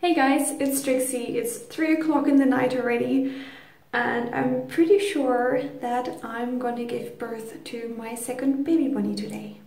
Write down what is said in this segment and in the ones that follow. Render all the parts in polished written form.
Hey guys, it's Trixie. It's 3 o'clock in the night already, and I'm pretty sure that I'm gonna give birth to my second baby bunny today.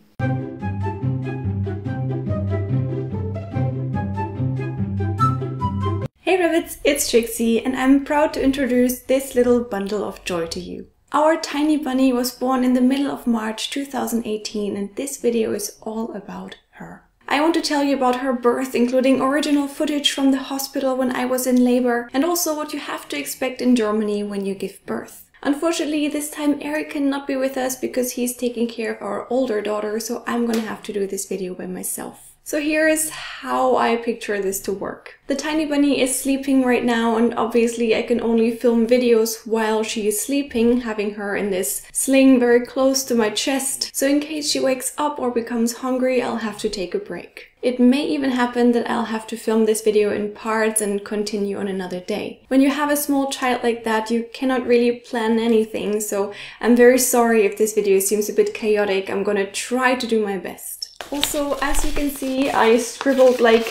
Hey rabbits, it's Trixie, and I'm proud to introduce this little bundle of joy to you. Our tiny bunny was born in the middle of March 2018, and this video is all about her. I want to tell you about her birth, including original footage from the hospital when I was in labor, and also what you have to expect in Germany when you give birth. Unfortunately, this time Eric cannot be with us because he's taking care of our older daughter, so I'm gonna have to do this video by myself. So here is how I picture this to work. The tiny bunny is sleeping right now, and obviously I can only film videos while she is sleeping, having her in this sling very close to my chest. So in case she wakes up or becomes hungry, I'll have to take a break. It may even happen that I'll have to film this video in parts and continue on another day. When you have a small child like that, you cannot really plan anything, so I'm very sorry if this video seems a bit chaotic. I'm gonna try to do my best. Also, as you can see, I scribbled like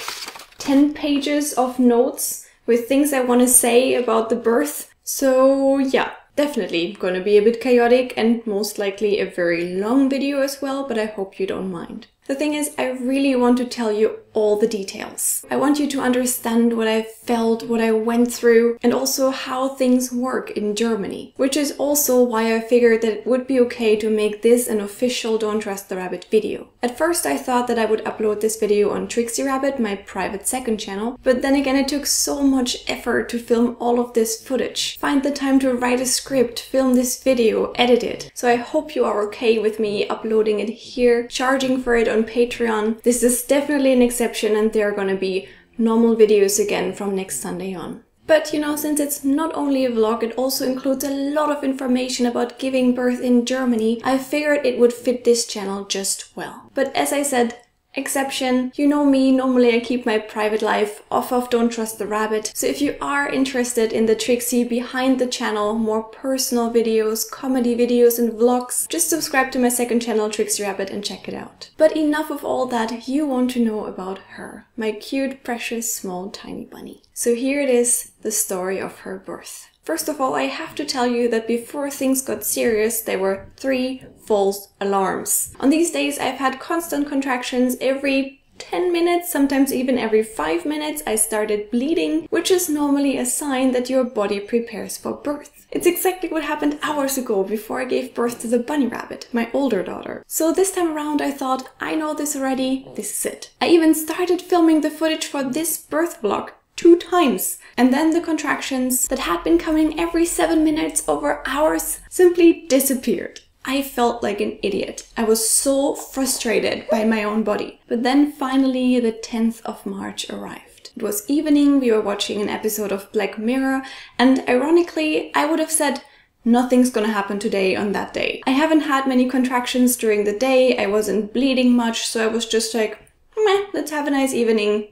10 pages of notes with things I want to say about the birth. So yeah, definitely gonna be a bit chaotic and most likely a very long video as well, but I hope you don't mind. The thing is, I really want to tell you all the details. I want you to understand what I felt, what I went through, and also how things work in Germany. Which is also why I figured that it would be okay to make this an official Don't Trust the Rabbit video. At first I thought that I would upload this video on Trixie Rabbit, my private second channel, but then again it took so much effort to film all of this footage, find the time to write a script, film this video, edit it. So I hope you are okay with me uploading it here, charging for it on Patreon. This is definitely an exception, and there are gonna be normal videos again from next Sunday on. But you know, since it's not only a vlog, it also includes a lot of information about giving birth in Germany, I figured it would fit this channel just well. But as I said, exception. You know me, normally I keep my private life off of Don't Trust the Rabbit. So if you are interested in the Trixie behind the channel, more personal videos, comedy videos and vlogs, just subscribe to my second channel, Trixie Rabbit, and check it out. But enough of all that, you want to know about her, my cute, precious, small, tiny bunny. So here it is, the story of her birth. First of all, I have to tell you that before things got serious, there were 3 false alarms. On these days, I've had constant contractions every 10 minutes, sometimes even every 5 minutes. I started bleeding, which is normally a sign that your body prepares for birth. It's exactly what happened hours ago before I gave birth to the bunny rabbit, my older daughter. So this time around I thought, I know this already, this is it. I even started filming the footage for this birth vlog 2 times. And then the contractions that had been coming every 7 minutes over hours simply disappeared. I felt like an idiot. I was so frustrated by my own body. But then finally the 10th of March arrived. It was evening, we were watching an episode of Black Mirror, and ironically I would have said nothing's gonna happen today on that day. I haven't had many contractions during the day, I wasn't bleeding much, so I was just like, meh, let's have a nice evening.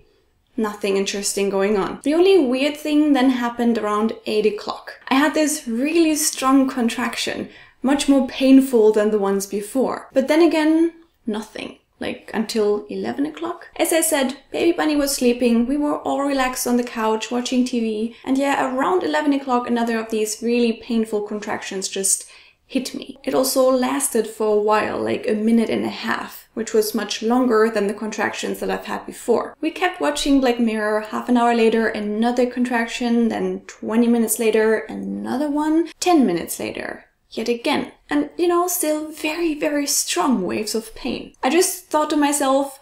Nothing interesting going on. The only weird thing then happened around 8 o'clock. I had this really strong contraction, much more painful than the ones before. But then again, nothing. Like until 11 o'clock. As I said, baby bunny was sleeping, we were all relaxed on the couch watching TV, and yeah, around 11 o'clock another of these really painful contractions just hit me. It also lasted for a while, like a minute and a half, which was much longer than the contractions that I've had before. We kept watching Black Mirror. Half an hour later, another contraction, then 20 minutes later, another one, 10 minutes later, yet again. And you know, still very, very strong waves of pain. I just thought to myself,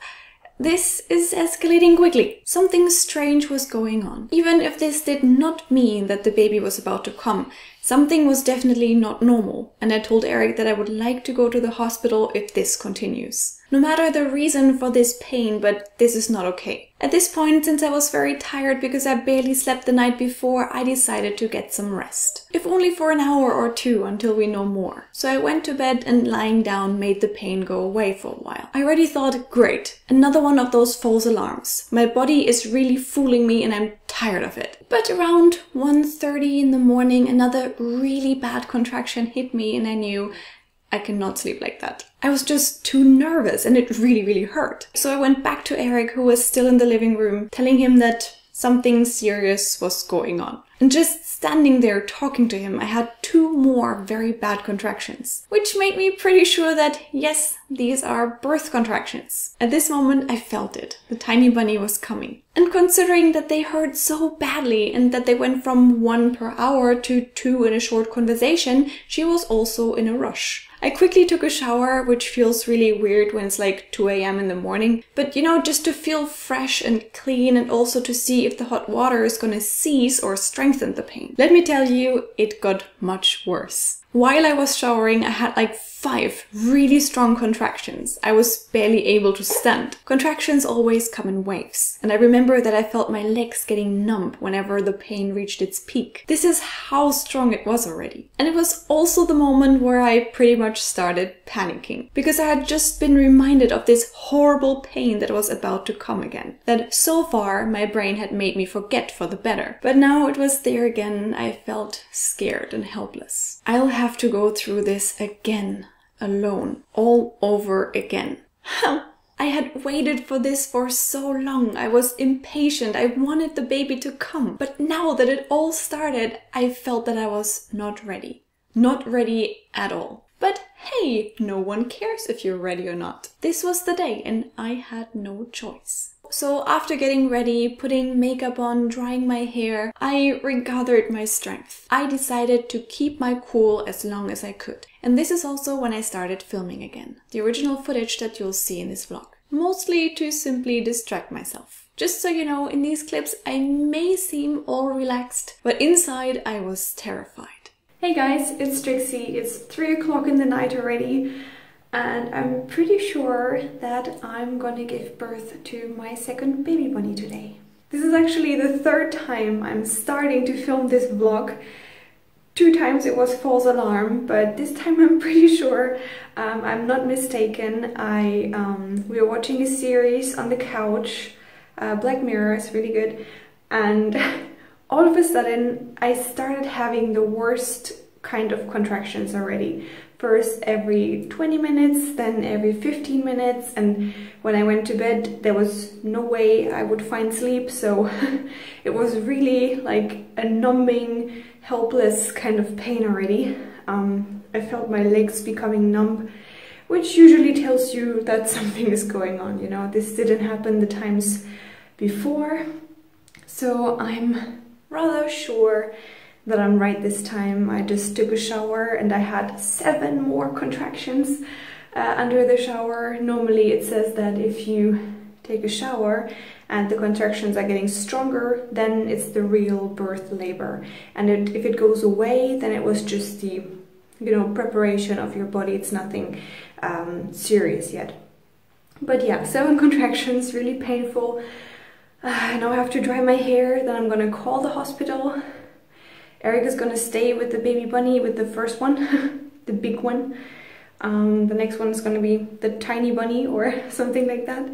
this is escalating quickly. Something strange was going on. Even if this did not mean that the baby was about to come, something was definitely not normal, and I told Eric that I would like to go to the hospital if this continues. No matter the reason for this pain, but this is not okay. At this point, since I was very tired because I barely slept the night before, I decided to get some rest. If only for an hour or 2 until we know more. So I went to bed, and lying down made the pain go away for a while. I already thought, great, another one of those false alarms. My body is really fooling me and I'm tired of it. But around 1:30 in the morning, another really bad contraction hit me, and I knew I cannot sleep like that. I was just too nervous and it really hurt. So I went back to Eric, who was still in the living room, telling him that Something serious was going on. And just standing there talking to him, I had 2 more very bad contractions, which made me pretty sure that yes, these are birth contractions. At this moment, I felt it. The tiny bunny was coming. And considering that they hurt so badly and that they went from 1 per hour to 2 in a short conversation, she was also in a rush. I quickly took a shower, which feels really weird when it's like 2 a.m. in the morning. But you know, just to feel fresh and clean and also to see if the hot water is gonna cease or strengthen the pain. Let me tell you, it got much worse. While I was showering, I had like 5 really strong contractions. I was barely able to stand. Contractions always come in waves, and I remember that I felt my legs getting numb whenever the pain reached its peak. This is how strong it was already. And it was also the moment where I pretty much started panicking, because I had just been reminded of this horrible pain that was about to come again. That so far my brain had made me forget for the better. But now it was there again. I felt scared and helpless. I'll have to go through this again. Alone, all over again. I had waited for this for so long. I was impatient. I wanted the baby to come. But now that it all started, I felt that I was not ready. Not ready at all. But hey, no one cares if you're ready or not. This was the day and I had no choice. So after getting ready, putting makeup on, drying my hair, I regathered my strength. I decided to keep my cool as long as I could. And this is also when I started filming again. The original footage that you'll see in this vlog. Mostly to simply distract myself. Just so you know, in these clips I may seem all relaxed, but inside I was terrified. Hey guys, it's Trixie. It's 3 o'clock in the night already. And I'm pretty sure that I'm gonna give birth to my second baby bunny today. This is actually the 3rd time I'm starting to film this vlog. 2 times it was false alarm, but this time I'm pretty sure I'm not mistaken. We were watching a series on the couch, Black Mirror, is really good, and all of a sudden I started having the worst kind of contractions already. First every 20 minutes, then every 15 minutes, and when I went to bed there was no way I would find sleep, so it was really like a numbing, helpless kind of pain already. I felt my legs becoming numb, which usually tells you that something is going on, you know. This didn't happen the times before, so I'm rather sure that I'm right this time. I just took a shower and I had 7 more contractions under the shower. Normally it says that if you take a shower and the contractions are getting stronger, then it's the real birth labor. And if it goes away, then it was just the, you know, preparation of your body. It's nothing serious yet. But yeah, 7 contractions, really painful. Now I have to dry my hair, then I'm gonna call the hospital. Eric is gonna stay with the baby bunny, with the first one, the big one. The next one is gonna be the tiny bunny or something like that.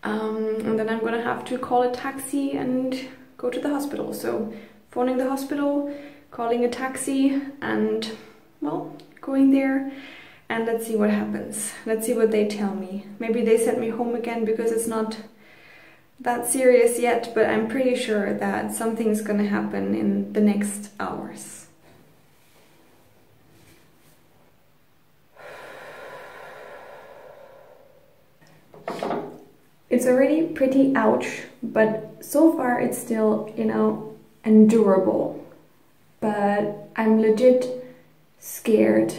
And then I'm gonna have to call a taxi and go to the hospital. So phoning the hospital, calling a taxi, and well, going there, and let's see what happens. Let's see what they tell me. Maybe they send me home again because it's not that serious yet, but I'm pretty sure that something's gonna happen in the next hours. It's already pretty ouch, but so far it's still, you know, endurable. But I'm legit scared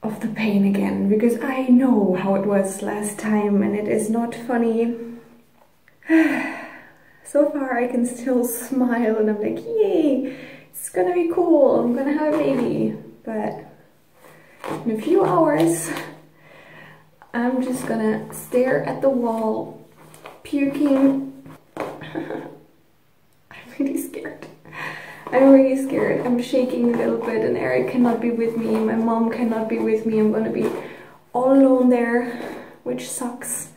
of the pain again, because I know how it was last time and it is not funny. So far I can still smile and I'm like, yay, it's gonna be cool, I'm gonna have a baby. But in a few hours I'm just gonna stare at the wall, puking. I'm really scared. I'm really scared. I'm shaking a little bit and Eric cannot be with me, my mom cannot be with me. I'm gonna be all alone there, which sucks.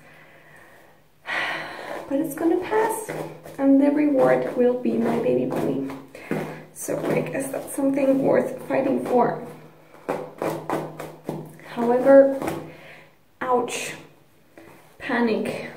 But it's gonna pass, and the reward will be my baby bunny. So I guess that's something worth fighting for. However, ouch, panic.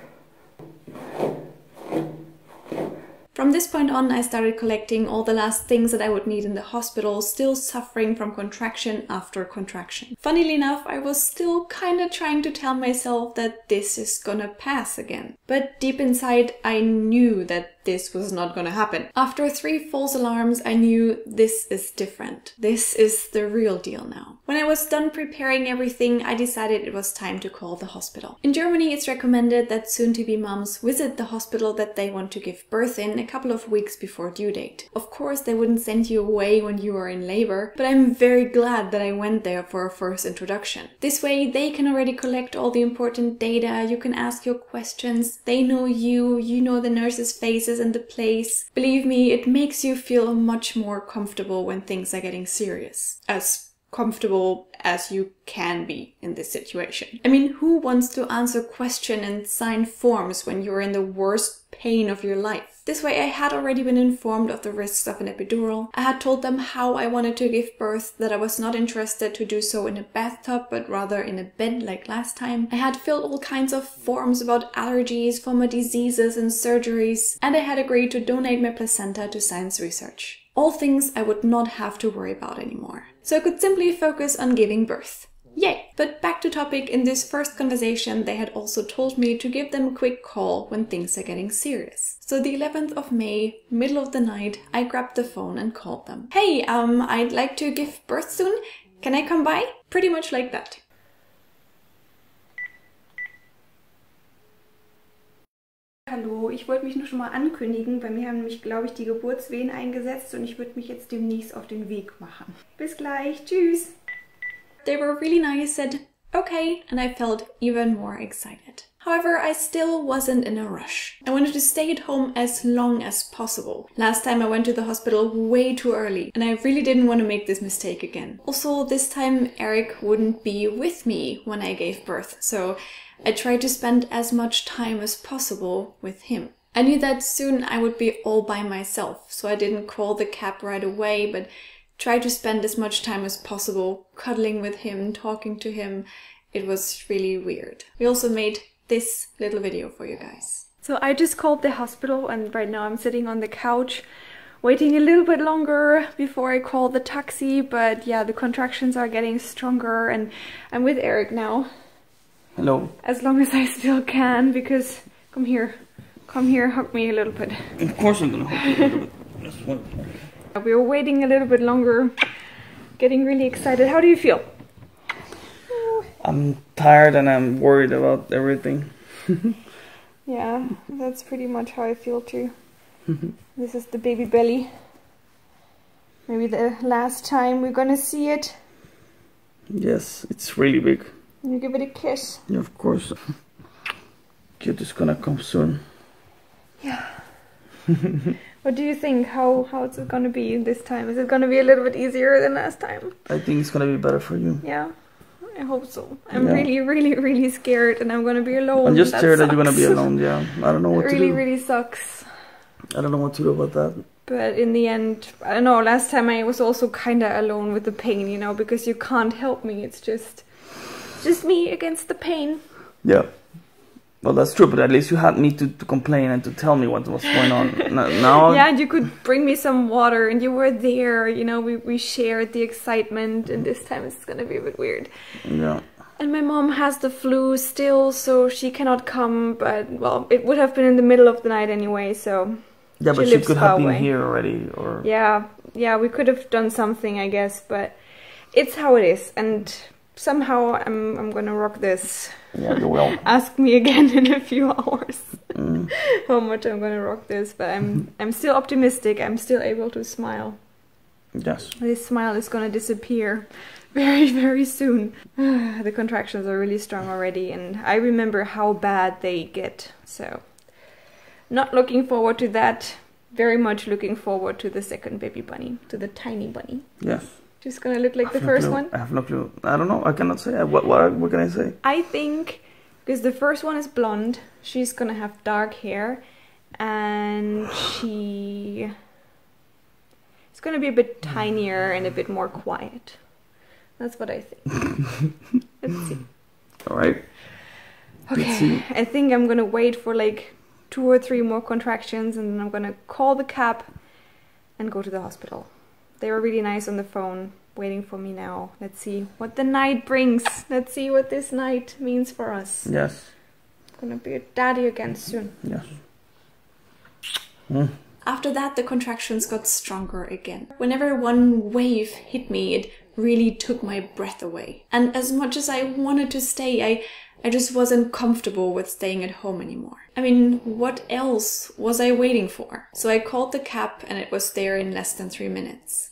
From this point on, I started collecting all the last things that I would need in the hospital, still suffering from contraction after contraction. Funnily enough, I was still kinda trying to tell myself that this is gonna pass again. But deep inside, I knew that this was not gonna happen. After 3 false alarms, I knew this is different. This is the real deal now. When I was done preparing everything, I decided it was time to call the hospital. In Germany, it's recommended that soon-to-be moms visit the hospital that they want to give birth in a couple of weeks before due date. Of course, they wouldn't send you away when you are in labor, but I'm very glad that I went there for a first introduction. This way, they can already collect all the important data, you can ask your questions, they know you know the nurses' faces and the place. Believe me, it makes you feel much more comfortable when things are getting serious. As comfortable as you can be in this situation. I mean, who wants to answer questions and sign forms when you're in the worst pain of your life? This way, I had already been informed of the risks of an epidural. I had told them how I wanted to give birth, that I was not interested to do so in a bathtub, but rather in a bed like last time. I had filled all kinds of forms about allergies, former diseases and surgeries, and I had agreed to donate my placenta to science research. All things I would not have to worry about anymore. So I could simply focus on giving birth. Yay! But back to topic, in this first conversation they had also told me to give them a quick call when things are getting serious. So the 11th of May, middle of the night, I grabbed the phone and called them. Hey, I'd like to give birth soon. Can I come by? Pretty much like that. Hallo, ich wollte mich nur schon mal ankündigen. Bei mir haben nämlich, glaube ich, die Geburtswehen eingesetzt und ich würde mich jetzt demnächst auf den Weg machen. Bis gleich, tschüss! They were really nice, said okay, and I felt even more excited. However, I still wasn't in a rush. I wanted to stay at home as long as possible. Last time I went to the hospital way too early, and I really didn't want to make this mistake again. Also, this time Eric wouldn't be with me when I gave birth, so I tried to spend as much time as possible with him. I knew that soon I would be all by myself, so I didn't call the cab right away, but tried to spend as much time as possible cuddling with him, talking to him. It was really weird. We also made this little video for you guys. So I just called the hospital and right now I'm sitting on the couch waiting a little bit longer before I call the taxi, but yeah, the contractions are getting stronger and I'm with Eric now. Hello. As long as I still can, because come here, hug me a little bit. Of course I'm gonna hug you a little bit. Just one. We were waiting a little bit longer, getting really excited. How do you feel? I'm tired and I'm worried about everything. Yeah, that's pretty much how I feel too. This is the baby belly. Maybe the last time we're gonna see it. Yes, it's really big. You give it a kiss. Yeah, of course. Cute is gonna come soon. Yeah. What do you think? How is it gonna be this time? Is it gonna be a little bit easier than last time? I think it's gonna be better for you. Yeah, I hope so. I'm really scared and I'm gonna be alone. I'm just scared that you're gonna be alone, yeah. I don't know what to do. It really sucks. I don't know what to do about that. But in the end, I don't know, last time I was also kinda alone with the pain, you know, because you can't help me. It's just me against the pain. Yeah. Well, that's true, but at least you had me to complain and to tell me what was going on. Now, yeah, and you could bring me some water, and you were there, you know, we shared the excitement, and this time it's gonna be a bit weird. Yeah. And my mom has the flu still, so she cannot come, but, well, it would have been in the middle of the night anyway, so... Yeah, but she could have been here already, or... Yeah, we could have done something, I guess, but it's how it is, and somehow I'm gonna rock this. Yeah, you will. Ask me again in a few hours how much I'm gonna rock this, but I'm still optimistic. I'm still able to smile. Yes. This smile is gonna disappear very soon. The contractions are really strong already, and I remember how bad they get. So, not looking forward to that. Very much looking forward to the second baby bunny, to the tiny bunny. Yes. Just gonna look like the first one? I have no clue. I don't know. I cannot say. What can I say? I think, because the first one is blonde, she's gonna have dark hair, and she is gonna be a bit tinier and a bit more quiet. That's what I think. Let's see. All right. Okay, I think I'm gonna wait for like 2 or 3 more contractions and then I'm gonna call the cab and go to the hospital. They were really nice on the phone, waiting for me now. Let's see what the night brings. Let's see what this night means for us. Yes. I'm gonna be a daddy again soon. Yes. After that, the contractions got stronger again. Whenever one wave hit me, it really took my breath away. And as much as I wanted to stay, I just wasn't comfortable with staying at home anymore. I mean, what else was I waiting for? So I called the cab and it was there in less than 3 minutes.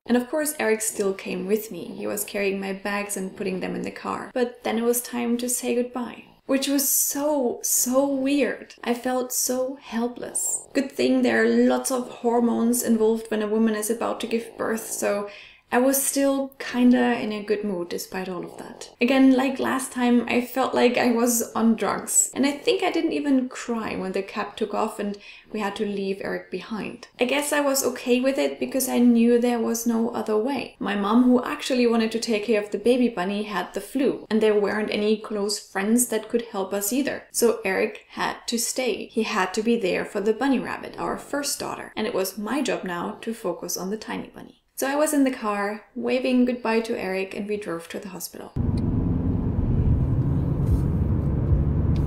And of course, Eric still came with me. He was carrying my bags and putting them in the car. But then it was time to say goodbye. Which was so weird. I felt so helpless. Good thing there are lots of hormones involved when a woman is about to give birth, so I was still kinda in a good mood despite all of that. Again, like last time, I felt like I was on drugs. And I think I didn't even cry when the cab took off and we had to leave Eric behind. I guess I was okay with it because I knew there was no other way. My mom, who actually wanted to take care of the baby bunny, had the flu. And there weren't any close friends that could help us either. So Eric had to stay. He had to be there for the bunny rabbit, our first daughter. And it was my job now to focus on the tiny bunny. So I was in the car, waving goodbye to Eric, and we drove to the hospital.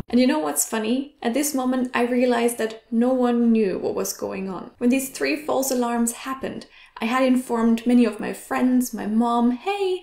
And you know what's funny? At this moment, I realized that no one knew what was going on. When these 3 false alarms happened, I had informed many of my friends, my mom, hey,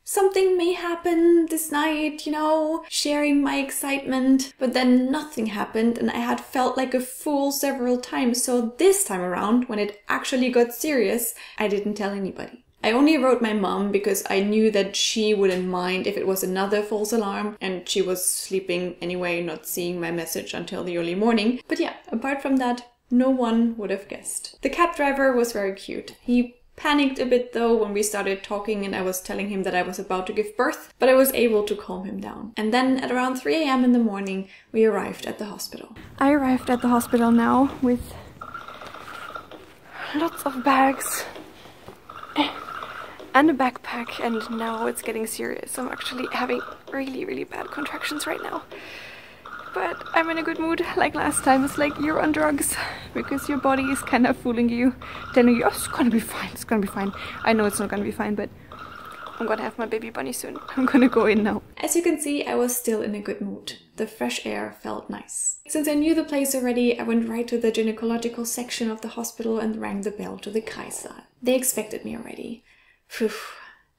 something may happen this night, you know, sharing my excitement. But then nothing happened and I had felt like a fool several times. So this time around, when it actually got serious, I didn't tell anybody. I only wrote my mom because I knew that she wouldn't mind if it was another false alarm, and she was sleeping anyway, not seeing my message until the early morning. But yeah, apart from that, no one would have guessed. The cab driver was very cute. He panicked a bit though when we started talking and I was telling him that I was about to give birth, but I was able to calm him down. And then at around 3 AM in the morning, we arrived at the hospital. I arrived at the hospital now with lots of bags and a backpack, and now it's getting serious. I'm actually having really bad contractions right now. But I'm in a good mood. Like last time, it's like you're on drugs because your body is kind of fooling you, telling you, oh, it's gonna be fine, it's gonna be fine. I know it's not gonna be fine, but I'm gonna have my baby bunny soon. I'm gonna go in now. As you can see, I was still in a good mood. The fresh air felt nice. Since I knew the place already, I went right to the gynecological section of the hospital and rang the bell to the Kaiser. They expected me already. Phew.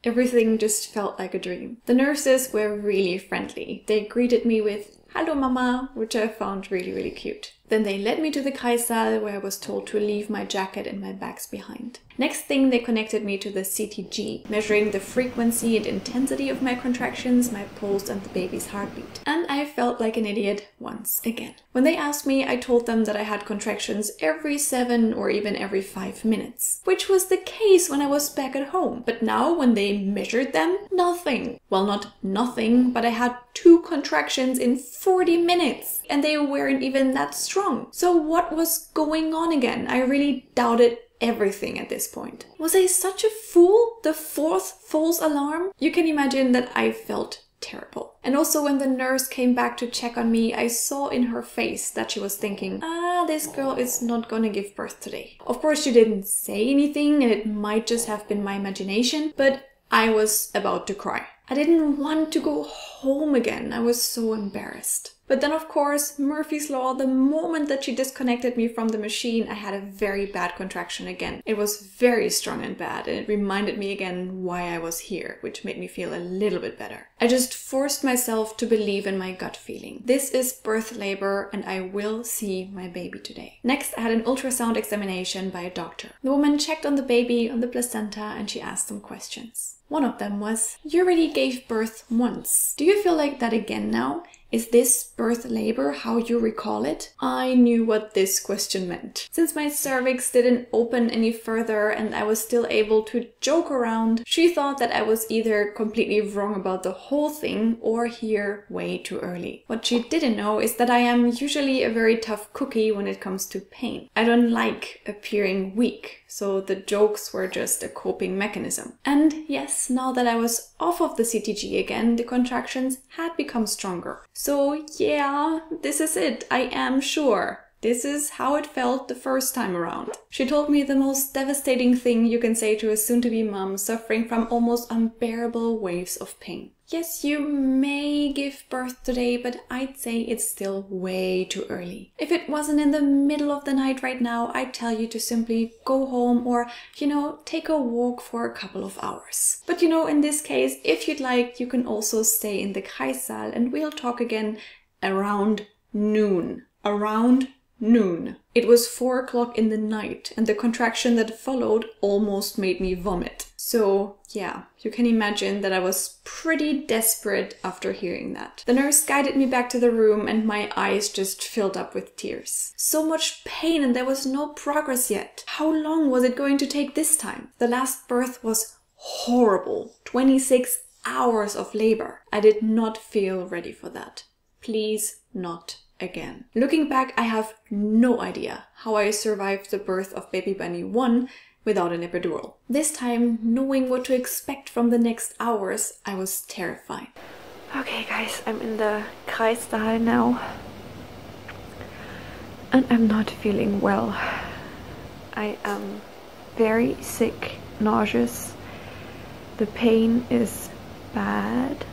Everything just felt like a dream. The nurses were really friendly. They greeted me with "Hello, Mama," which I found really cute. Then they led me to the Kaiser, where I was told to leave my jacket and my bags behind. Next thing, they connected me to the CTG, measuring the frequency and intensity of my contractions, my pulse and the baby's heartbeat. And I felt like an idiot once again. When they asked me, I told them that I had contractions every 7 or even every 5 minutes, which was the case when I was back at home. But now when they measured them, nothing. Well, not nothing, but I had 2 contractions in 40 minutes and they weren't even that strong. So what was going on again? I really doubted everything at this point. Was I such a fool? The 4th false alarm? You can imagine that I felt terrible. And also when the nurse came back to check on me, I saw in her face that she was thinking, this girl is not gonna give birth today. Of course she didn't say anything and it might just have been my imagination, but I was about to cry. I didn't want to go home again. I was so embarrassed. But then, of course, Murphy's Law, the moment that she disconnected me from the machine, I had a very bad contraction again. It was very strong and bad, and it reminded me again why I was here, which made me feel a little bit better. I just forced myself to believe in my gut feeling. This is birth labor, and I will see my baby today. Next, I had an ultrasound examination by a doctor. The woman checked on the baby, on the placenta, and she asked some questions. One of them was, "You already gave birth once. Do you feel like that again now? Is this birth labor how you recall it? I knew what this question meant. Since my cervix didn't open any further and I was still able to joke around, she thought that I was either completely wrong about the whole thing or here way too early. What she didn't know is that I am usually a very tough cookie when it comes to pain. I don't like appearing weak, so the jokes were just a coping mechanism. And yes, now that I was off of the CTG again, the contractions had become stronger. So yeah, this is it, I am sure. This is how it felt the first time around. She told me the most devastating thing you can say to a soon-to-be mom suffering from almost unbearable waves of pain. Yes, you may give birth today, but I'd say it's still way too early. If it wasn't in the middle of the night right now, I'd tell you to simply go home or, you know, take a walk for a couple of hours. But you know, in this case, if you'd like, you can also stay in the Kreissaal and we'll talk again around noon. Around noon. It was 4 o'clock in the night and the contraction that followed almost made me vomit. So yeah, you can imagine that I was pretty desperate after hearing that. The nurse guided me back to the room and my eyes just filled up with tears. So much pain and there was no progress yet. How long was it going to take this time? The last birth was horrible. 26 hours of labor. I did not feel ready for that. Please not again. Looking back, I have no idea how I survived the birth of baby bunny 1 without an epidural. This time, knowing what to expect from the next hours, I was terrified. Okay guys, I'm in the Kreissaal now and I'm not feeling well. I am very sick, nauseous. The pain is bad,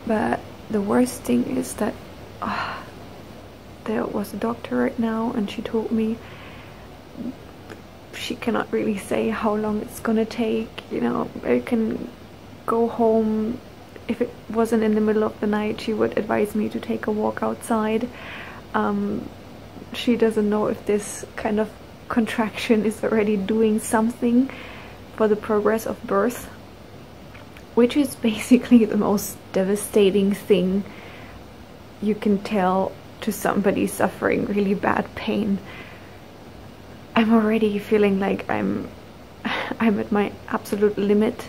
but the worst thing is that there was a doctor right now and she told me she cannot really say how long it's gonna take. You know, I can go home. If it wasn't in the middle of the night, she would advise me to take a walk outside. She doesn't know if this kind of contraction is already doing something for the progress of birth, which is basically the most devastating thing you can tell to somebody suffering really bad pain. I'm already feeling like I'm at my absolute limit.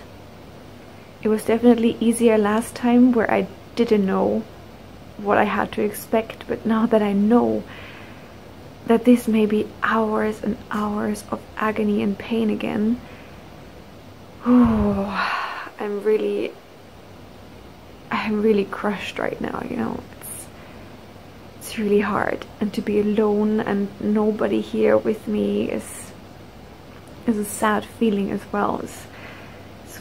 It was definitely easier last time where I didn't know what I had to expect, but now that I know that this may be hours and hours of agony and pain again, I'm really crushed right now, you know. It's really hard, and to be alone and nobody here with me is a sad feeling as well. It's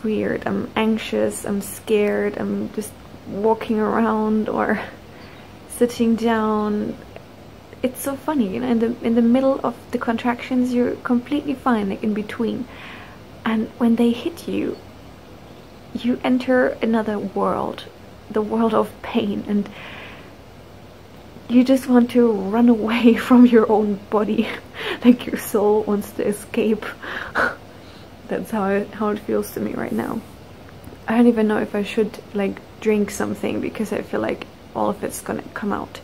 weird. I'm anxious, I'm scared, I'm just walking around or sitting down. It's so funny, you know, in the middle of the contractions you're completely fine, like in between, and when they hit you, you enter another world, the world of pain, and you just want to run away from your own body. Like your soul wants to escape. That's how it feels to me right now. I don't even know if I should like drink something because I feel like all of it's gonna come out.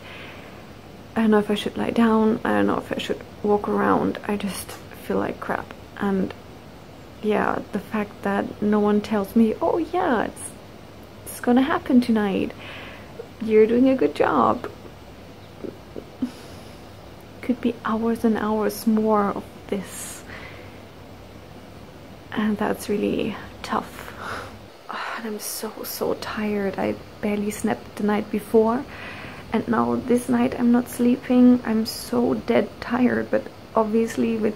I don't know if I should lie down. I don't know if I should walk around. I just feel like crap. And yeah, the fact that no one tells me, oh yeah, it's gonna happen tonight. You're doing a good job. Could be hours and hours more of this, and that's really tough. And I'm so tired. I barely slept the night before, and now this night I'm not sleeping. I'm so dead tired, but obviously with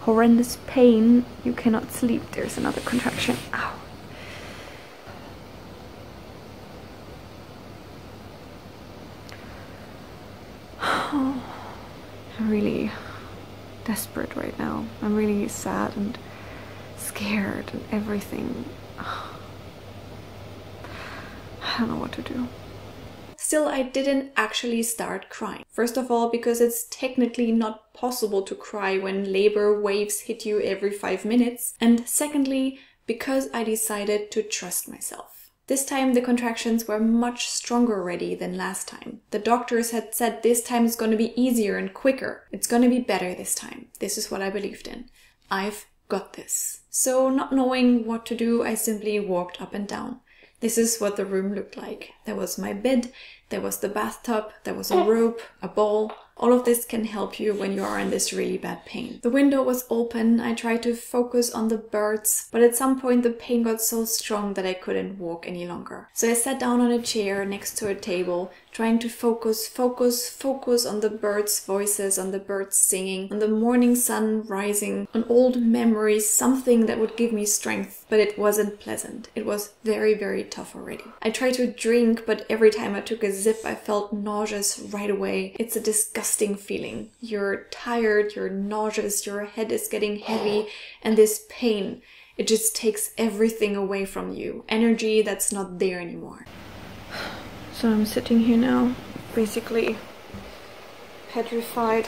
horrendous pain you cannot sleep. There's another contraction. Ow. I'm really desperate right now. I'm really sad and scared and everything. I don't know what to do. Still, I didn't actually start crying. First of all, because it's technically not possible to cry when labor waves hit you every 5 minutes. And secondly, because I decided to trust myself. This time the contractions were much stronger already than last time. The doctors had said this time it's going to be easier and quicker. It's going to be better this time. This is what I believed in. I've got this. So not knowing what to do, I simply walked up and down. This is what the room looked like. There was my bed, there was the bathtub, there was a rope, a ball. All of this can help you when you are in this really bad pain. The window was open. I tried to focus on the birds, but at some point the pain got so strong that I couldn't walk any longer. So I sat down on a chair next to a table, trying to focus on the birds' voices, on the birds singing, on the morning sun rising, on old memories, something that would give me strength. But it wasn't pleasant. It was very, very tough already. I tried to drink, but every time I took a sip, I felt nauseous right away. It's a disgusting feeling. You're tired, you're nauseous, your head is getting heavy, and this pain, it just takes everything away from you. Energy that's not there anymore. So I'm sitting here now, basically petrified.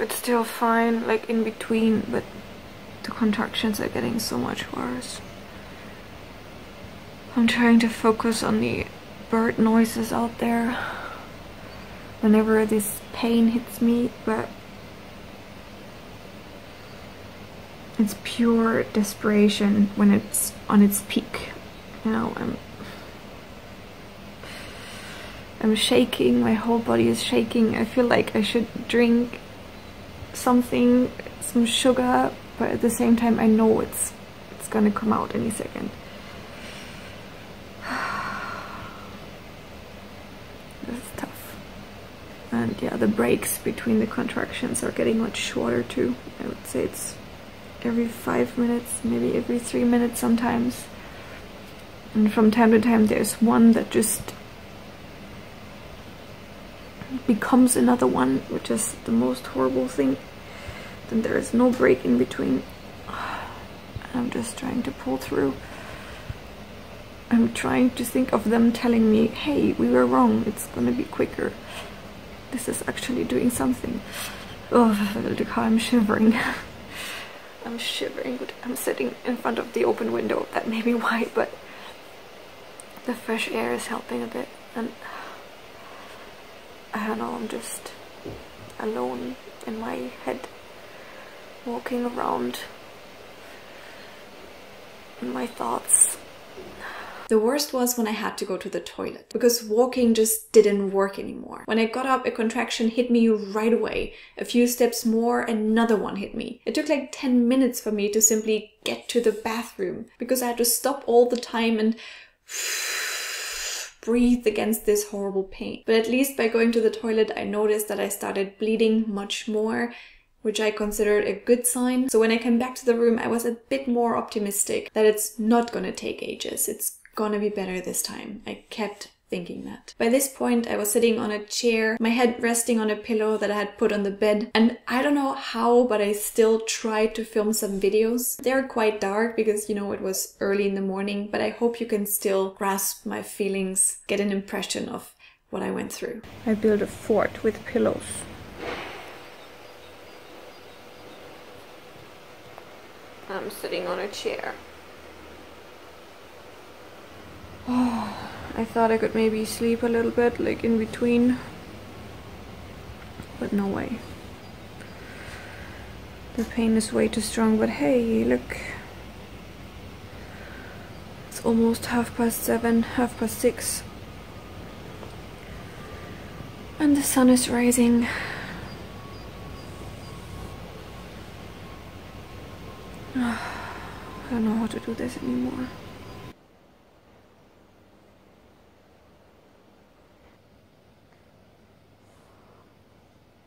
It's still fine, like in between, but the contractions are getting so much worse. I'm trying to focus on the bird noises out there whenever this pain hits me, but it's pure desperation when it's on its peak. You know, I'm shaking, my whole body is shaking. I feel like I should drink something, some sugar, but at the same time I know it's gonna come out any second. This is tough. And yeah, the breaks between the contractions are getting much shorter too. I would say it's every 5 minutes, maybe every 3 minutes sometimes. And from time to time there's one that just becomes another one, which is the most horrible thing. Then there is no break in between. I'm just trying to pull through. I'm trying to think of them telling me, hey, we were wrong, it's gonna be quicker. This is actually doing something. Oh, look how I'm shivering. I'm shivering, but I'm sitting in front of the open window. That may be why, but the fresh air is helping a bit. And I don't know, I'm just alone in my head, walking around in my thoughts. The worst was when I had to go to the toilet, because walking just didn't work anymore. When I got up, a contraction hit me right away. A few steps more, another one hit me. It took like 10 minutes for me to simply get to the bathroom, because I had to stop all the time and breathe against this horrible pain. But at least by going to the toilet, I noticed that I started bleeding much more, which I considered a good sign. So when I came back to the room, I was a bit more optimistic that it's not gonna take ages. It's gonna be better this time. I kept thinking that. By this point, I was sitting on a chair, my head resting on a pillow that I had put on the bed, and I don't know how, but I still tried to film some videos. They're quite dark because, you know, it was early in the morning, but I hope you can still grasp my feelings, get an impression of what I went through. I built a fort with pillows. I'm sitting on a chair. Oh, I thought I could maybe sleep a little bit, like in between, but no way. The pain is way too strong, but hey, look. It's almost 7:30, 6:30. And the sun is rising. I don't know how to do this anymore.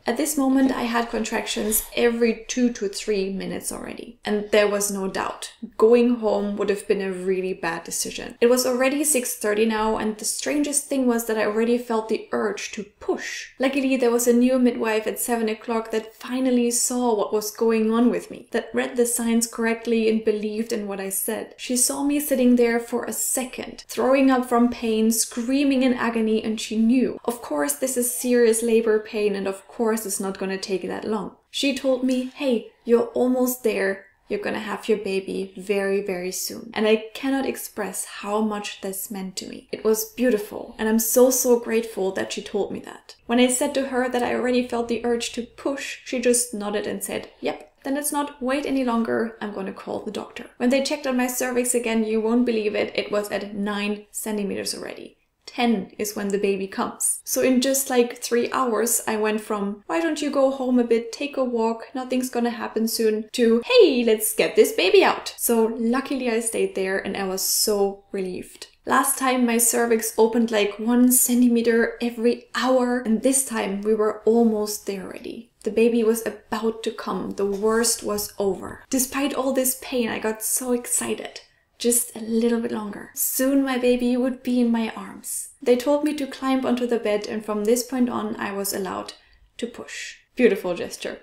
At this moment, I had contractions every 2 to 3 minutes already. And there was no doubt. Going home would have been a really bad decision. It was already 6:30 now, and the strangest thing was that I already felt the urge to push. Luckily, there was a new midwife at 7 o'clock that finally saw what was going on with me, that read the signs correctly and believed in what I said. She saw me sitting there for a second, throwing up from pain, screaming in agony, and she knew. Of course, this is serious labor pain, and of course, it's not gonna take that long. She told me, hey, you're almost there. you're gonna have your baby very, very soon. And I cannot express how much this meant to me. It was beautiful, and I'm so grateful that she told me that. When I said to her that I already felt the urge to push, she just nodded and said, yep, then let's not wait any longer, I'm gonna call the doctor. When they checked on my cervix again, you won't believe it, it was at 9 centimeters already. 10 is when the baby comes. So in just like 3 hours, I went from, why don't you go home a bit, take a walk, nothing's gonna happen soon, to, hey, let's get this baby out. So luckily I stayed there and I was so relieved. Last time my cervix opened like 1 centimeter every hour, and this time we were almost there already. The baby was about to come, the worst was over. Despite all this pain, I got so excited. Just a little bit longer. Soon my baby would be in my arms. They told me to climb onto the bed, and from this point on I was allowed to push. Beautiful gesture.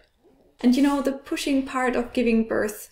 And you know, the pushing part of giving birth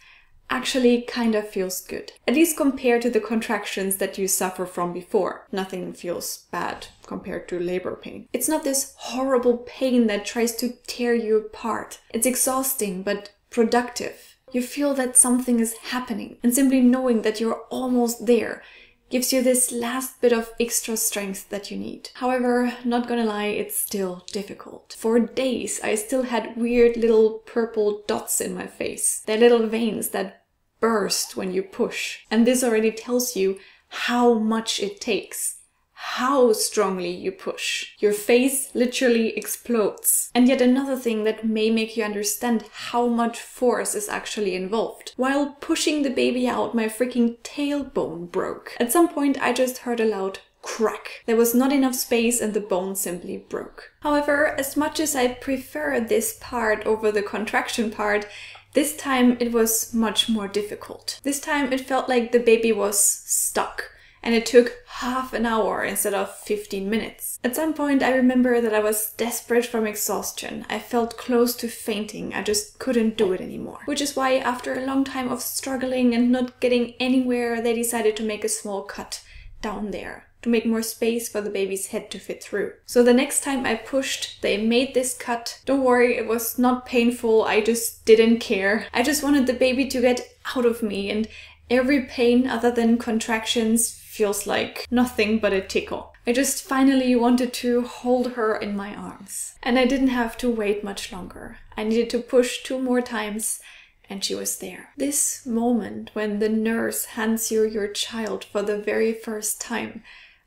actually kind of feels good. At least compared to the contractions that you suffer from before. Nothing feels bad compared to labor pain. It's not this horrible pain that tries to tear you apart. It's exhausting but productive. You feel that something is happening, and simply knowing that you're almost there gives you this last bit of extra strength that you need. However, not gonna lie, it's still difficult. For days, I still had weird little purple dots in my face. They're little veins that burst when you push. And this already tells you how much it takes. How strongly you push. Your face literally explodes. And yet another thing that may make you understand how much force is actually involved. While pushing the baby out, my freaking tailbone broke. At some point I just heard a loud crack. There was not enough space and the bone simply broke. However, as much as I prefer this part over the contraction part, this time it was much more difficult. This time it felt like the baby was stuck. And it took half an hour instead of 15 minutes. At some point I remember that I was desperate from exhaustion. I felt close to fainting. I just couldn't do it anymore. Which is why after a long time of struggling and not getting anywhere, they decided to make a small cut down there to make more space for the baby's head to fit through. So the next time I pushed, they made this cut. Don't worry, it was not painful. I just didn't care. I just wanted the baby to get out of me, and every pain other than contractions feels like nothing but a tickle. I just finally wanted to hold her in my arms. And I didn't have to wait much longer. I needed to push 2 more times and she was there. This moment when the nurse hands you your child for the very first time,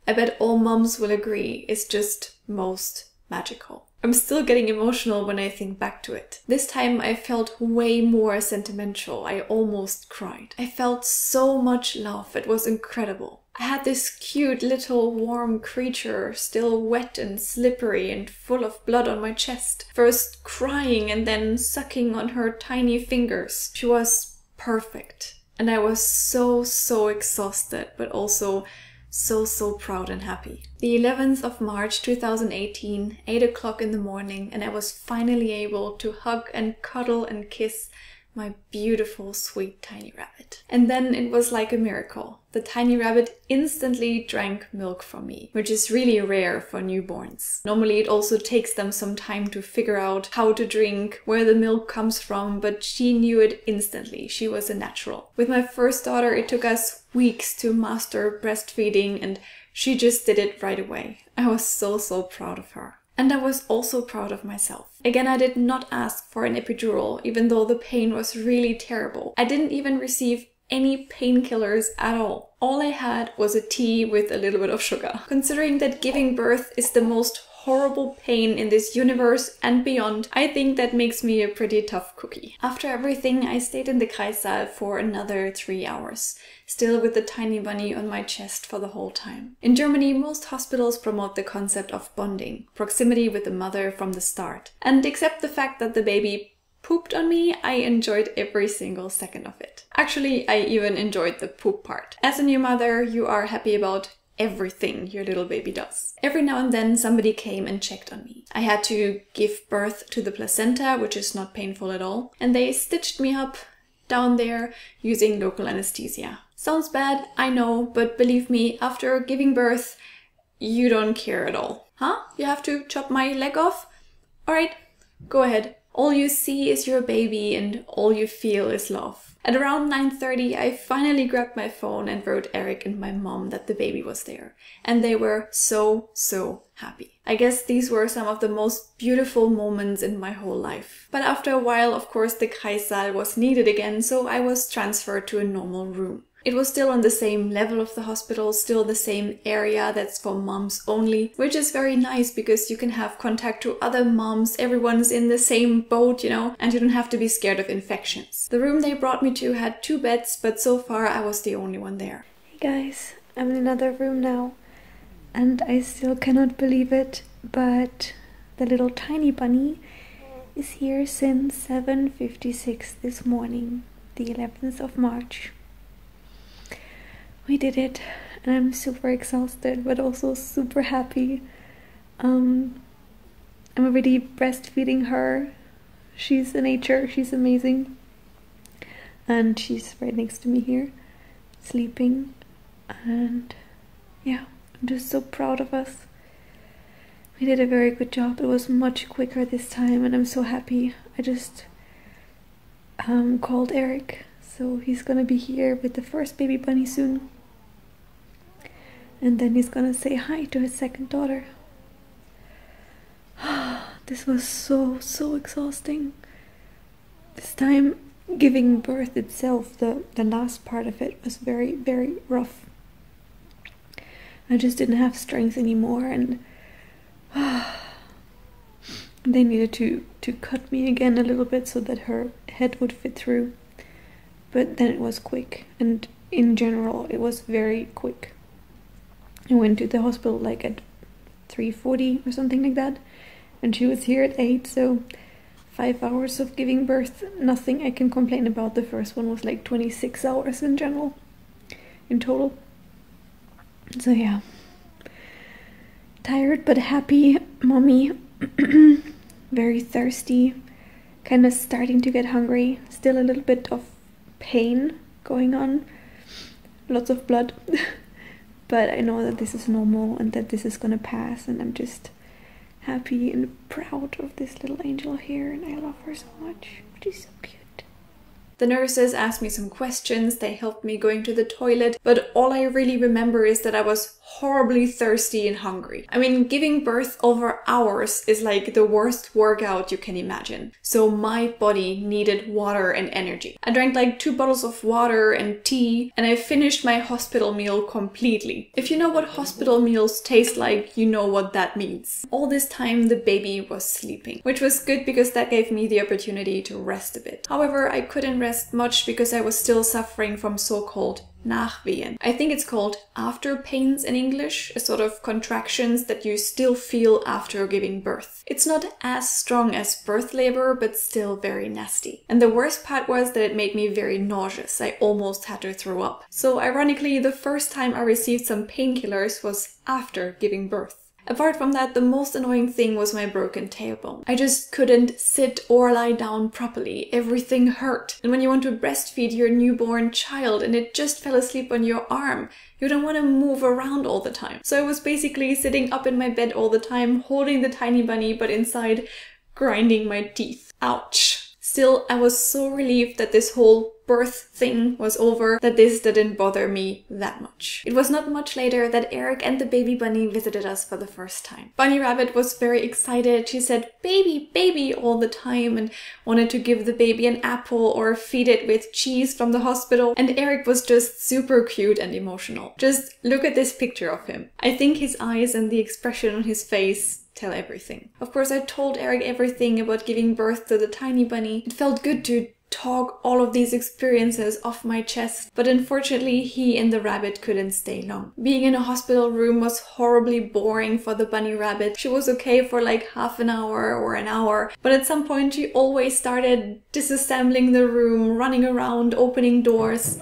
I bet all moms will agree, is just most magical. I'm still getting emotional when I think back to it. This time I felt way more sentimental. I almost cried. I felt so much love. It was incredible. I had this cute little warm creature, still wet and slippery and full of blood on my chest. First crying and then sucking on her tiny fingers. She was perfect. And I was so exhausted, but also so proud and happy. The 11th of March 2018, 8 o'clock in the morning, and I was finally able to hug and cuddle and kiss my beautiful, sweet tiny rabbit. And then it was like a miracle. The tiny rabbit instantly drank milk from me, which is really rare for newborns. Normally it also takes them some time to figure out how to drink, where the milk comes from, but she knew it instantly. She was a natural. With my first daughter, it took us weeks to master breastfeeding, and she just did it right away. I was so proud of her. And I was also proud of myself. Again, I did not ask for an epidural, even though the pain was really terrible. I didn't even receive any painkillers at all. All I had was a tea with a little bit of sugar. Considering that giving birth is the most horrible pain in this universe and beyond, I think that makes me a pretty tough cookie. After everything, I stayed in the Kreissaal for another 3 hours, still with the tiny bunny on my chest for the whole time. In Germany, most hospitals promote the concept of bonding, proximity with the mother from the start. And except the fact that the baby pooped on me, I enjoyed every single second of it. Actually, I even enjoyed the poop part. As a new mother, you are happy about everything your little baby does. Every now and then somebody came and checked on me. I had to give birth to the placenta, which is not painful at all, and they stitched me up down there using local anesthesia. Sounds bad, I know, but believe me, after giving birth, you don't care at all. Huh? You have to chop my leg off? Alright, go ahead. All you see is your baby and all you feel is love. At around 9:30, I finally grabbed my phone and wrote Eric and my mom that the baby was there. And they were so happy. I guess these were some of the most beautiful moments in my whole life. But after a while, of course, the Kreissaal was needed again, so I was transferred to a normal room. It was still on the same level of the hospital, still the same area that's for moms only, which is very nice because you can have contact to other moms, everyone's in the same boat, you know, and you don't have to be scared of infections. The room they brought me to had 2 beds, but so far I was the only one there. Hey guys, I'm in another room now, and I still cannot believe it, but the little tiny bunny is here since 7:56 this morning, the 11th of March. We did it, and I'm super exhausted, but also super happy. I'm already breastfeeding her. She's a nature, she's amazing. And she's right next to me here, sleeping. And yeah, I'm just so proud of us. We did a very good job. It was much quicker this time, and I'm so happy. I just called Eric, so he's gonna be here with the first baby bunny soon. And then he's gonna say hi to his second daughter. This was so exhausting. This time, giving birth itself, the last part of it was very rough. I just didn't have strength anymore, and they needed to cut me again a little bit so that her head would fit through. But then it was quick, and in general it was very quick. I went to the hospital like at 3:40 or something like that, and she was here at 8, so 5 hours of giving birth, nothing I can complain about. The first one was like 26 hours in general, in total. So yeah, tired but happy mommy, very thirsty, kind of starting to get hungry, still a little bit of pain going on, lots of blood. But I know that this is normal and that this is gonna pass, and I'm just happy and proud of this little angel here, and I love her so much. She's so cute. The nurses asked me some questions, they helped me going to the toilet, but all I really remember is that I was horribly thirsty and hungry. I mean, giving birth over hours is like the worst workout you can imagine. So my body needed water and energy. I drank like 2 bottles of water and tea, and I finished my hospital meal completely. If you know what hospital meals taste like, you know what that means. All this time the baby was sleeping, which was good because that gave me the opportunity to rest a bit. However, I couldn't rest much because I was still suffering from so-called Nachwehen. I think it's called after pains in English, a sort of contractions that you still feel after giving birth. It's not as strong as birth labor, but still very nasty. And the worst part was that it made me very nauseous. I almost had to throw up. So ironically, the first time I received some painkillers was after giving birth. Apart from that, the most annoying thing was my broken tailbone. I just couldn't sit or lie down properly. Everything hurt. And when you want to breastfeed your newborn child and it just fell asleep on your arm, you don't want to move around all the time. So I was basically sitting up in my bed all the time, holding the tiny bunny, but inside grinding my teeth. Ouch. Still, I was so relieved that this whole birth thing was over, that this didn't bother me that much. It was not much later that Eric and the baby bunny visited us for the first time. Bunny Rabbit was very excited. She said baby, baby all the time and wanted to give the baby an apple or feed it with cheese from the hospital. And Eric was just super cute and emotional. Just look at this picture of him. I think his eyes and the expression on his face tell everything. Of course, I told Eric everything about giving birth to the tiny bunny. It felt good to talk all of these experiences off my chest, but unfortunately he and the rabbit couldn't stay long. Being in a hospital room was horribly boring for the bunny rabbit. She was okay for like half an hour or an hour, but at some point she always started disassembling the room, running around, opening doors.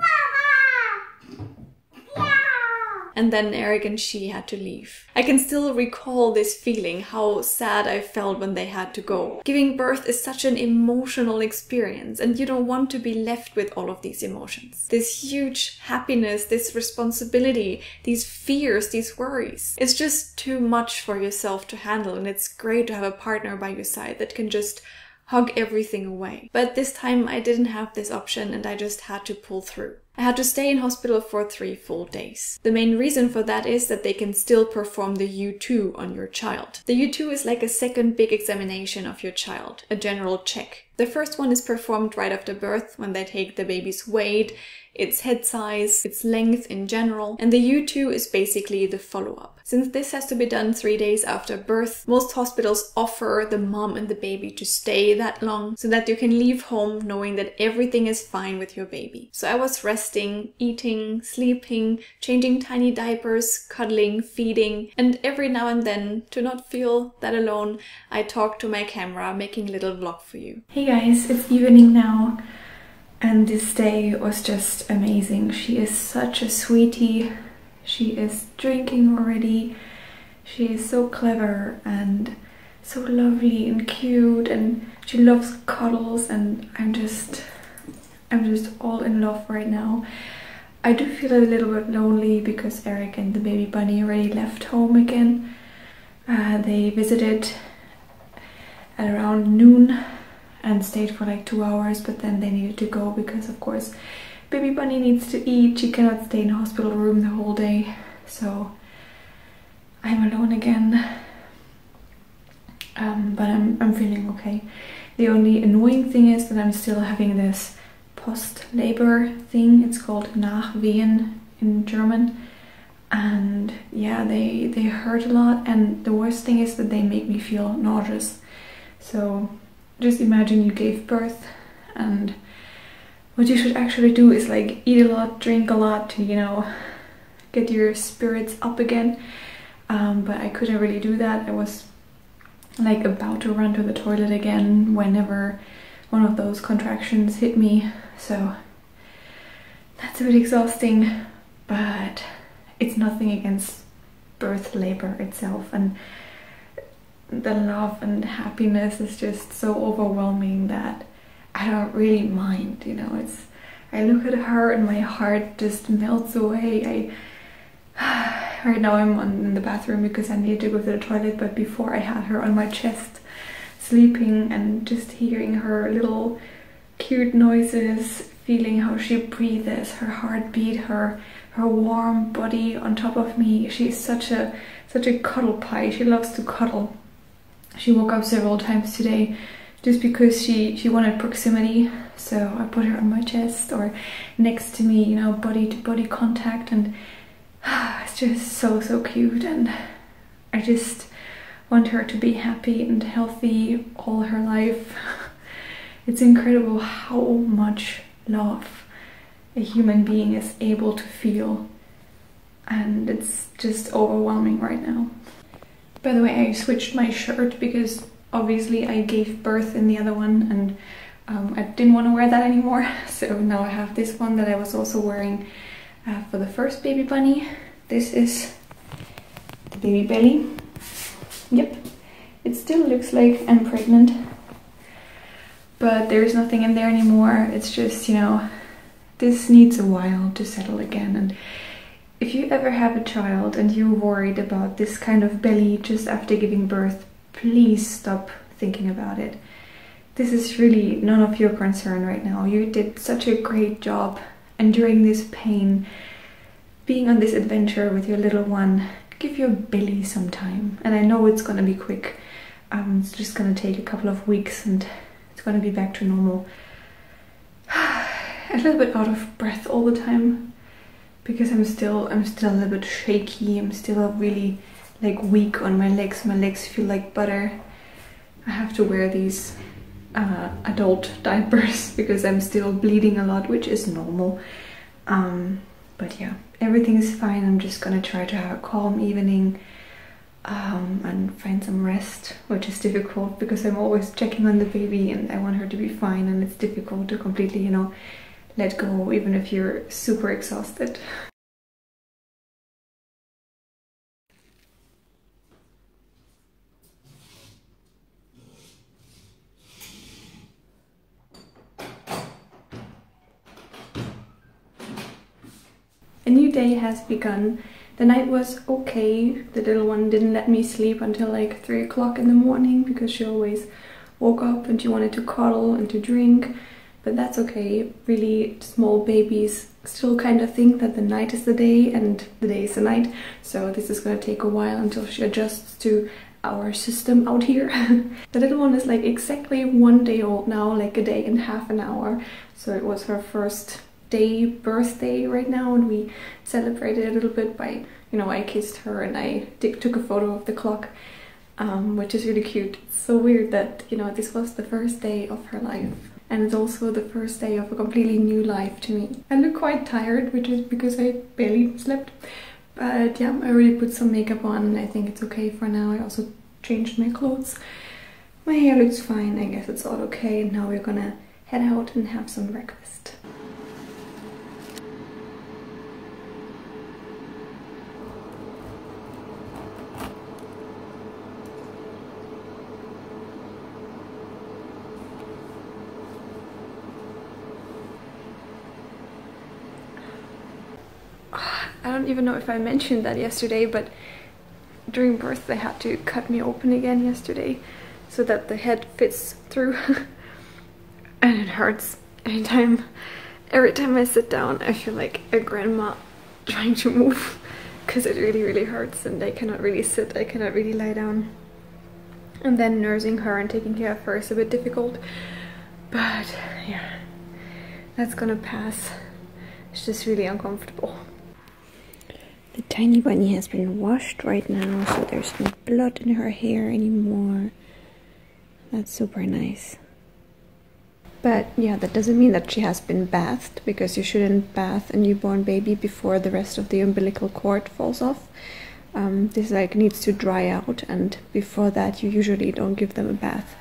And then Eric and she had to leave. I can still recall this feeling, how sad I felt when they had to go. Giving birth is such an emotional experience, and you don't want to be left with all of these emotions. This huge happiness, this responsibility, these fears, these worries. It's just too much for yourself to handle, and it's great to have a partner by your side that can just hug everything away. But this time I didn't have this option and I just had to pull through. I had to stay in hospital for 3 full days. The main reason for that is that they can still perform the U2 on your child. The U2 is like a second big examination of your child, a general check. The first one is performed right after birth when they take the baby's weight, its head size, its length in general, and the U2 is basically the follow-up. Since this has to be done 3 days after birth, most hospitals offer the mom and the baby to stay that long so that you can leave home knowing that everything is fine with your baby. So I was resting, eating, sleeping, changing tiny diapers, cuddling, feeding, and every now and then, to not feel that alone, I talked to my camera, making a little vlog for you. Hey guys, it's evening now. And this day was just amazing. She is such a sweetie. She is drinking already. She is so clever and so lovely and cute, and she loves cuddles, and I'm just all in love right now. I do feel a little bit lonely because Eric and the baby bunny already left home again. They visited at around noon and stayed for like 2 hours, but then they needed to go because of course baby bunny needs to eat. She cannot stay in the hospital room the whole day, so I'm alone again. But I'm feeling okay. The only annoying thing is that I'm still having this post-labor thing. It's called Nachwehen in German, and yeah, they hurt a lot, and the worst thing is that they make me feel nauseous. So just imagine you gave birth, and what you should actually do is like eat a lot, drink a lot to, you know, get your spirits up again. But I couldn't really do that. I was like about to run to the toilet again whenever one of those contractions hit me. So that's a bit exhausting, but it's nothing against birth labor itself. And the love and happiness is just so overwhelming that I don't really mind, you know. I look at her and my heart just melts away. Right now I'm in the bathroom because I needed to go to the toilet, but before I had her on my chest sleeping and just hearing her little cute noises, feeling how she breathes, her heartbeat, her warm body on top of me. She's such a cuddle pie. She loves to cuddle. She woke up several times today just because she wanted proximity, so I put her on my chest or next to me, you know, body to body contact, and it's just so cute, and I just want her to be happy and healthy all her life. It's incredible how much love a human being is able to feel, and it's just overwhelming right now. By the way, I switched my shirt because obviously I gave birth in the other one, and I didn't want to wear that anymore. So now I have this one that I was also wearing for the first baby bunny. This is the baby belly. Yep, it still looks like I'm pregnant, but there's nothing in there anymore. It's just, you know, this needs a while to settle again. And if you ever have a child and you're worried about this kind of belly just after giving birth, please stop thinking about it. This is really none of your concern right now. You did such a great job enduring this pain, being on this adventure with your little one. Give your belly some time. And I know it's gonna be quick. It's just gonna take a couple of weeks and it's gonna be back to normal. A little bit out of breath all the time because I'm still a little bit shaky. I'm still really like weak on my legs. My legs feel like butter. I have to wear these adult diapers because I'm still bleeding a lot, which is normal. But yeah, everything is fine. I'm just gonna try to have a calm evening and find some rest, which is difficult because I'm always checking on the baby and I want her to be fine, and it's difficult to completely, you know, let go even if you're super exhausted. A new day has begun. The night was okay. The little one didn't let me sleep until like 3 o'clock in the morning because she always woke up and she wanted to cuddle and to drink, but that's okay. Really, small babies still kind of think that the night is the day and the day is the night, so this is going to take a while until she adjusts to our system out here. The little one is like exactly 1 day old now, like a day and half an hour, so it was her first birthday right now, and we celebrated a little bit by, you know, I kissed her and I took a photo of the clock, which is really cute. It's so weird that, you know, this was the first day of her life, and it's also the first day of a completely new life to me. I look quite tired, which is because I barely slept, but yeah, I already put some makeup on and I think it's okay for now. I also changed my clothes. My hair looks fine, I guess it's all okay, and now we're gonna head out and have some breakfast. I don't even know if I mentioned that yesterday, but during birth they had to cut me open again yesterday so that the head fits through. And it hurts every time I sit down. I feel like a grandma trying to move because it really hurts, and I cannot really sit, I cannot really lie down. And then nursing her and taking care of her is a bit difficult, but yeah, that's gonna pass. It's just really uncomfortable. The tiny bunny has been washed right now, so there's no blood in her hair anymore. That's super nice. But yeah, that doesn't mean that she has been bathed, because you shouldn't bath a newborn baby before the rest of the umbilical cord falls off. This like needs to dry out, and before that you usually don't give them a bath.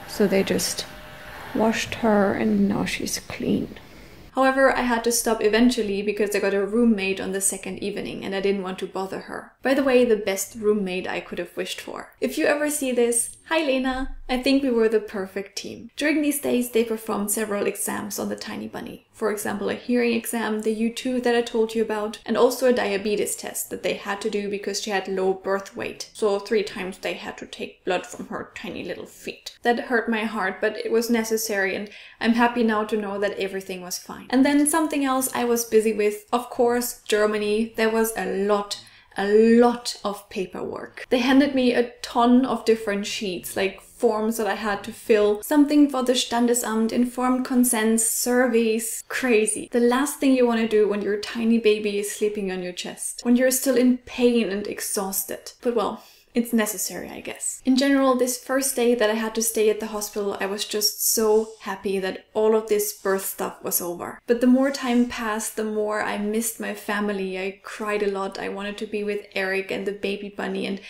So they just washed her and now she's clean. However, I had to stop eventually because I got a roommate on the second evening and I didn't want to bother her. By the way, the best roommate I could have wished for. If you ever see this, hi Lena! I think we were the perfect team. During these days, they performed several exams on the tiny bunny. For example, a hearing exam, the U2 that I told you about, and also a diabetes test that they had to do because she had low birth weight. So 3 times they had to take blood from her tiny little feet. That hurt my heart, but it was necessary, and I'm happy now to know that everything was fine. And then something else I was busy with, of course, Germany. There was a lot of paperwork. They handed me a ton of different sheets, like forms that I had to fill, something for the Standesamt, informed consents, surveys. Crazy. The last thing you want to do when your tiny baby is sleeping on your chest, when you're still in pain and exhausted. But well, it's necessary, I guess. In general, this first day that I had to stay at the hospital, I was just so happy that all of this birth stuff was over. But the more time passed, the more I missed my family. I cried a lot. I wanted to be with Eric and the baby bunny and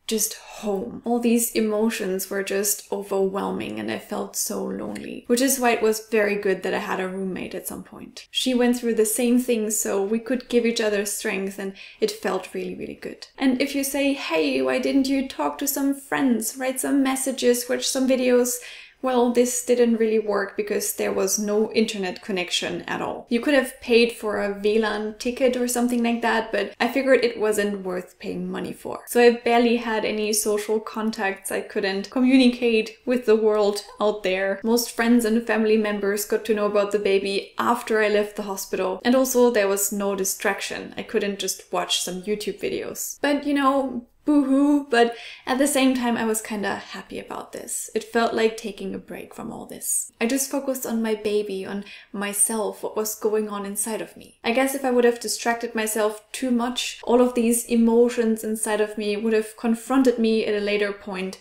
just home. All these emotions were just overwhelming and I felt so lonely. Which is why it was very good that I had a roommate at some point. She went through the same things, so we could give each other strength, and it felt really good. And if you say, hey, why didn't you talk to some friends, write some messages, watch some videos? Well, this didn't really work because there was no internet connection at all. You could have paid for a WLAN ticket or something like that, but I figured it wasn't worth paying money for. So I barely had any social contacts. I couldn't communicate with the world out there. Most friends and family members got to know about the baby after I left the hospital. And also there was no distraction. I couldn't just watch some YouTube videos. But you know, boo-hoo, but at the same time I was kinda happy about this. It felt like taking a break from all this. I just focused on my baby, on myself, what was going on inside of me. I guess if I would have distracted myself too much, all of these emotions inside of me would have confronted me at a later point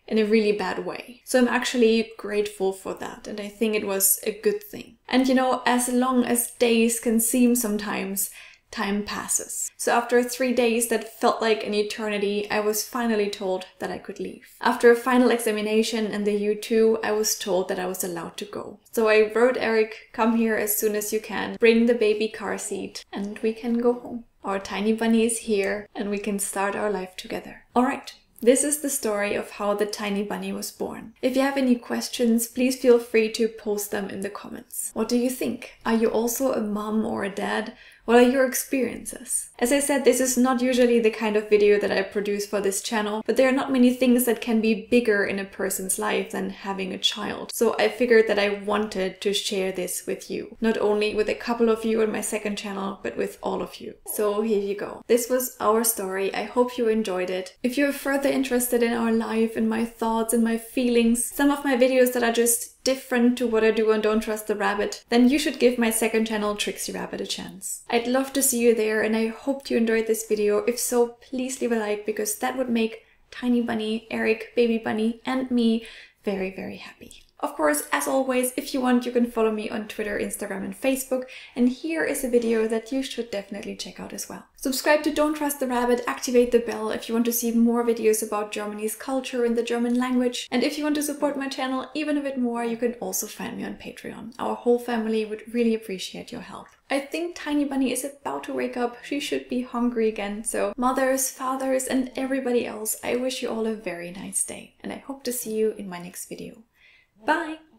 in a really bad way. So I'm actually grateful for that, and I think it was a good thing. And you know, as long as days can seem sometimes, time passes. So after 3 days that felt like an eternity, I was finally told that I could leave. After a final examination and the U2, I was told that I was allowed to go. So I wrote Eric, come here as soon as you can, bring the baby car seat, and we can go home. Our tiny bunny is here, and we can start our life together. Alright. This is the story of how the tiny bunny was born. If you have any questions, please feel free to post them in the comments. What do you think? Are you also a mom or a dad? What are your experiences? As I said, this is not usually the kind of video that I produce for this channel, but there are not many things that can be bigger in a person's life than having a child. So I figured that I wanted to share this with you. Not only with a couple of you on my second channel, but with all of you. So here you go. This was our story. I hope you enjoyed it. If you're further interested in our life and my thoughts and my feelings, some of my videos that are just different to what I do on Don't Trust the Rabbit, then you should give my second channel, Trixie Rabbit, a chance. I'd love to see you there, and I hope you enjoyed this video. If so, please leave a like, because that would make Tiny Bunny, Eric, Baby Bunny, and me very, very happy. Of course, as always, if you want, you can follow me on Twitter, Instagram, and Facebook. And here is a video that you should definitely check out as well. Subscribe to Don't Trust the Rabbit, activate the bell if you want to see more videos about Germany's culture and the German language. And if you want to support my channel even a bit more, you can also find me on Patreon. Our whole family would really appreciate your help. I think Tiny Bunny is about to wake up. She should be hungry again. So mothers, fathers, and everybody else, I wish you all a very nice day. And I hope to see you in my next video. Bye!